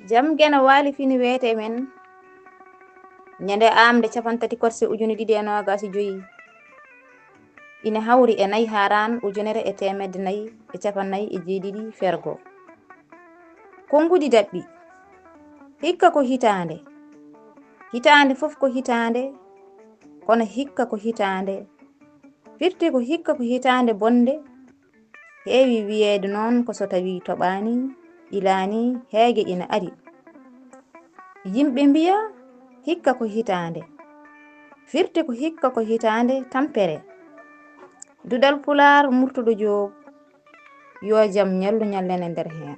Jam gena waali fini weete men ñande aaɓnde capantati korse ujune 225 ina hawri e 4 haran ujunere e temedde 4 e capannayyi e jeeɗiɗi fergo. Konngudi daɓɓi hikka ko hitande. Hitande fof ko hitande, kono hikka ko hitande. Firti ko hikka ko hitande bonde, heewi wiyeede noon ko so tawi toɓaani ilaani heege ina ari. Yimɓe mbiya hikka ko hitande. Firti ko hikka ko hitande tampere. Duɗal Pulaar Murtuɗo Joob yo jam ñallu ñallene nder heen.